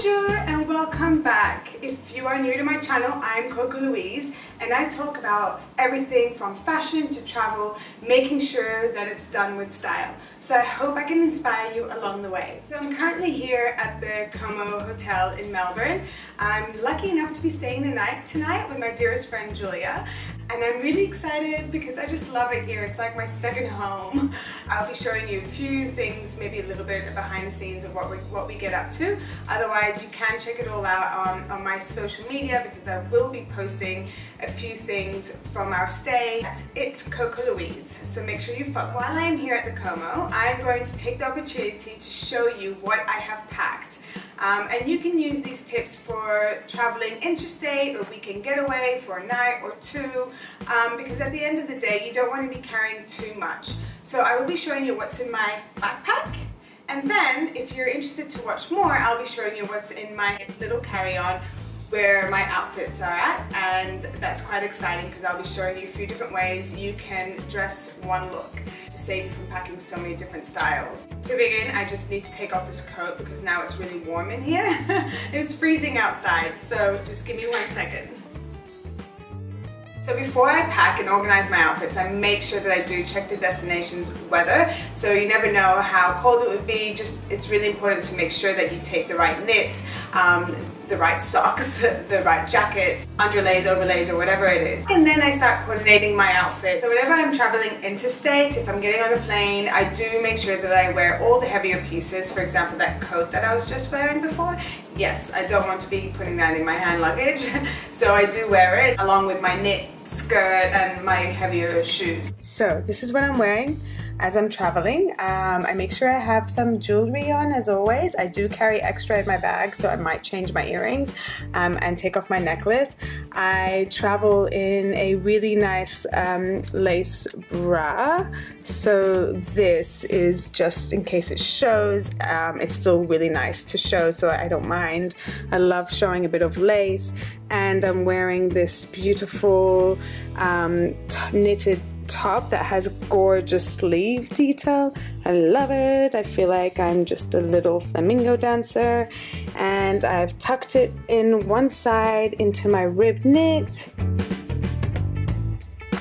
Bonjour and welcome back. If you are new to my channel, I'm Coco Louise and I talk about everything from fashion to travel, making sure that it's done with style. So I hope I can inspire you along the way. So I'm currently here at the Como Hotel in Melbourne. I'm lucky enough to be staying the night tonight with my dearest friend Julia. And I'm really excited because I just love it here. It's like my second home. I'll be showing you a few things, maybe a little bit behind the scenes of what we get up to. Otherwise, you can check it all out on my social media because I will be posting a few things from our stay at It's Coco Louise. So make sure you follow. While I'm here at the Como, I'm going to take the opportunity to show you what I have packed. And you can use these tips for traveling interstate or weekend getaway for a night or two, because at the end of the day you don't want to be carrying too much. So I will be showing you what's in my backpack, and then if you're interested to watch more, I'll be showing you what's in my little carry-on where my outfits are at, and that's quite exciting because I'll be showing you a few different ways you can dress one look to save you from packing so many different styles. To begin, I just need to take off this coat because now it's really warm in here. It was freezing outside, so just give me 1 second. So before I pack and organize my outfits, I make sure that I do check the destination's weather. So you never know how cold it would be. It's really important to make sure that you take the right knits, the right socks, the right jackets, underlays, overlays, or whatever it is. And then I start coordinating my outfit. So whenever I'm traveling interstate, if I'm getting on a plane, I do make sure that I wear all the heavier pieces. For example, that coat that I was just wearing before. Yes, I don't want to be putting that in my hand luggage. So I do wear it along with my knit skirt and my heavier shoes. So this is what I'm wearing as I'm traveling. I make sure I have some jewelry on as always. I do carry extra in my bag, so I might change my earrings and take off my necklace. I travel in a really nice lace bra, so this is just in case it shows. It's still really nice to show, so I don't mind. I love showing a bit of lace, and I'm wearing this beautiful knitted top that has gorgeous sleeve detail. I love it. I feel like I'm just a little flamingo dancer, and I've tucked it in one side into my rib knit.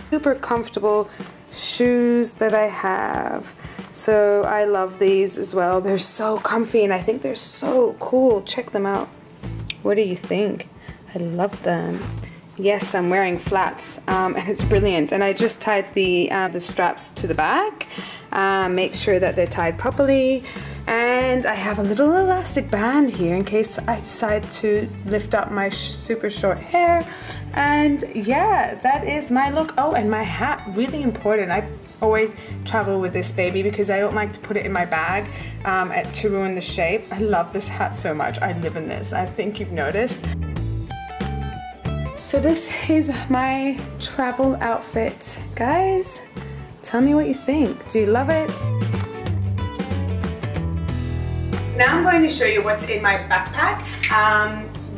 Super comfortable shoes that I have. So I love these as well. They're so comfy and I think they're so cool. Check them out. What do you think? I love them. Yes, I'm wearing flats, and it's brilliant. And I just tied the straps to the back. Make sure that they're tied properly. And I have a little elastic band here in case I decide to lift up my super short hair. And yeah, that is my look. Oh, and my hat, really important. I always travel with this baby because I don't like to put it in my bag to ruin the shape. I love this hat so much. I live in this. I think you've noticed. So this is my travel outfit. Guys, tell me what you think. Do you love it? Now I'm going to show you what's in my backpack.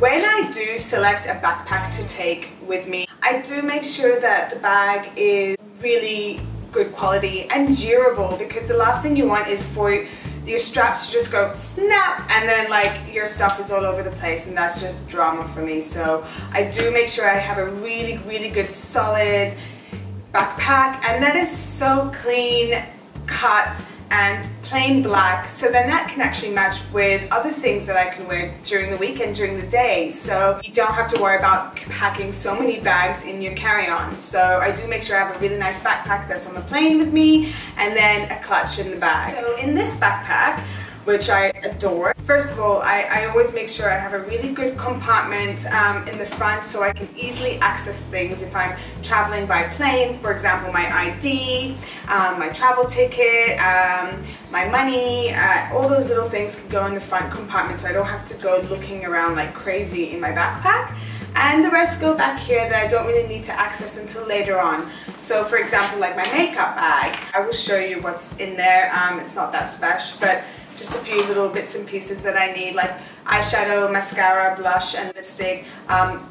When I do select a backpack to take with me, I do make sure that the bag is really good quality and durable, because the last thing you want is for your straps to just go snap and then like your stuff is all over the place, and that's just drama for me. So I do make sure I have a really good solid backpack, and that is so clean cut and plain black, so then that can actually match with other things that I can wear during the week and during the day, so you don't have to worry about packing so many bags in your carry-on. So I do make sure I have a really nice backpack that's on the plane with me, and then a clutch in the bag. So in this backpack, which I adore, first of all, I always make sure I have a really good compartment in the front so I can easily access things if I'm traveling by plane. For example, my ID, my travel ticket, my money, all those little things can go in the front compartment so I don't have to go looking around like crazy in my backpack. And the rest go back here that I don't really need to access until later on. So for example, like my makeup bag, I will show you what's in there. It's not that special, but just a few little bits and pieces that I need. Like eyeshadow, mascara, blush, and lipstick.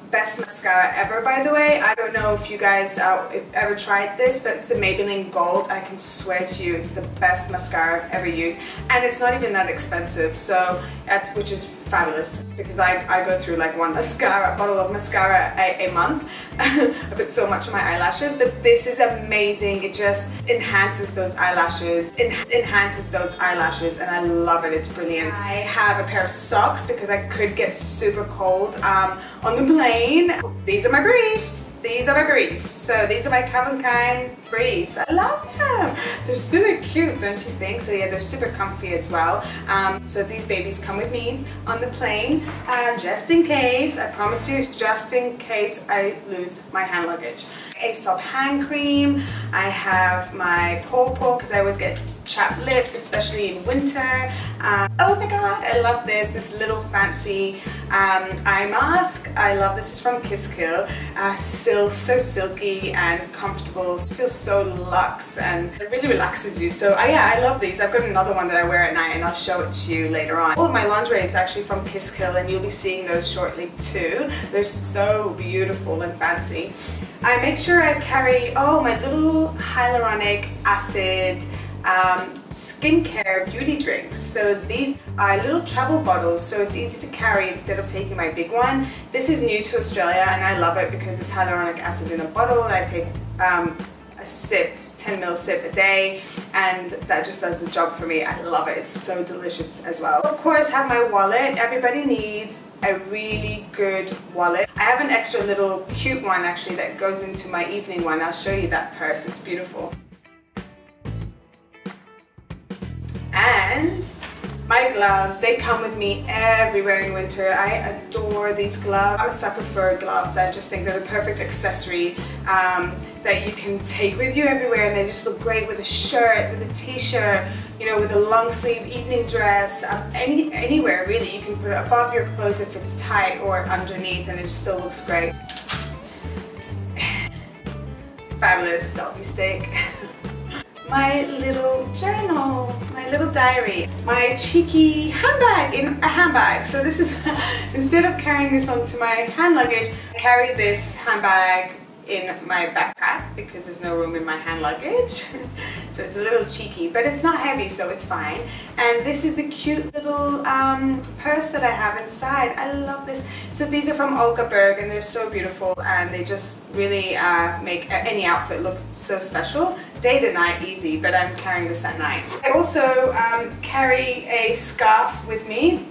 Best mascara ever, by the way. I don't know if you guys ever tried this, but it's the Maybelline Gold. I can swear to you, it's the best mascara I've ever used, and it's not even that expensive, so which is fabulous, because I go through like one bottle of mascara a month. I put so much on my eyelashes, but this is amazing. It just enhances those eyelashes. It enhances those eyelashes, and I love it. It's brilliant. I have a pair of socks because I could get super cold on the plane. These are my briefs. These are my briefs. So these are my Calvin Klein briefs. I love them. They're super cute, don't you think? So yeah, they're super comfy as well. So these babies come with me on the plane, just in case. I promise you, it's just in case I lose my hand luggage. Aesop hand cream. I have my Pawpaw because I always get chapped lips, especially in winter. Oh my god, I love this little fancy eye mask. I love this. It's from Kiss Kill. So silky and comfortable. It feels so luxe and it really relaxes you. So yeah, I love these. I've got another one that I wear at night and I'll show it to you later on. All of my lingerie is actually from Kiss Kill, and you'll be seeing those shortly too. They're so beautiful and fancy. I make sure I carry, my little hyaluronic acid skincare beauty drinks. So these are little travel bottles, so it's easy to carry instead of taking my big one. This is new to Australia and I love it because it's hyaluronic acid in a bottle, and I take a sip, 10 ml sip a day, and that just does the job for me. I love it. It's so delicious as well. Of course, have my wallet. Everybody needs a really good wallet. I have an extra little cute one actually that goes into my evening one. I'll show you that purse. It's beautiful. And my gloves, they come with me everywhere in winter. I adore these gloves. I'm a sucker for gloves. I just think they're the perfect accessory that you can take with you everywhere, and they just look great with a shirt, with a t-shirt, you know, with a long sleeve evening dress, anywhere really. You can put it above your clothes if it's tight, or underneath, and it still looks great. Fabulous selfie stick. My little journal, my little diary, my cheeky handbag in a handbag. So this is, instead of carrying this onto my hand luggage, I carry this handbag in my backpack because there's no room in my hand luggage. So it's a little cheeky, but it's not heavy, so it's fine. And this is the cute little purse that I have inside. I love this. So these are from Olga Berg, and they're so beautiful, and they just really make any outfit look so special. Day to night, easy, but I'm carrying this at night. I also carry a scarf with me.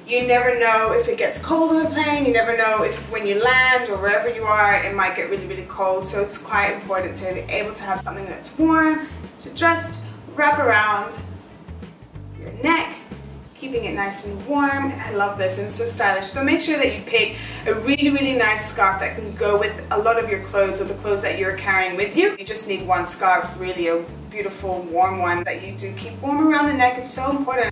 You never know if it gets cold on the plane. You never know if when you land or wherever you are, it might get really, really cold. So it's quite important to be able to have something that's warm, to just wrap around your neck, keeping it nice and warm. And I love this, and it's so stylish. So make sure that you pick a really, really nice scarf that can go with a lot of your clothes, or the clothes that you're carrying with you. You just need one scarf, really a beautiful, warm one that you do keep warm around the neck. It's so important.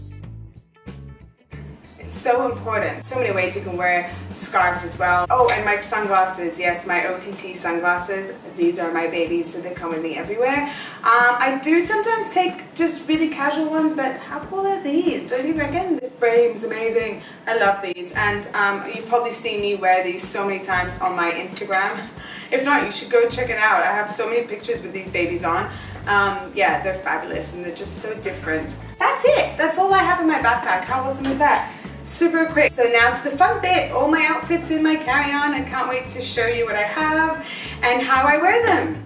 So important. So many ways you can wear a scarf as well. Oh, and my sunglasses. Yes, my OTT sunglasses. These are my babies, so they come with me everywhere. I do sometimes take just really casual ones, but how cool are these? Don't you reckon? The frame's amazing. I love these, and you've probably seen me wear these so many times on my Instagram. If not, you should go check it out. I have so many pictures with these babies on. Yeah, they're fabulous, and they're just so different. That's it. That's all I have in my backpack. How awesome is that? Super quick. So now to the fun bit, all my outfits in my carry-on. I can't wait to show you what I have and how I wear them.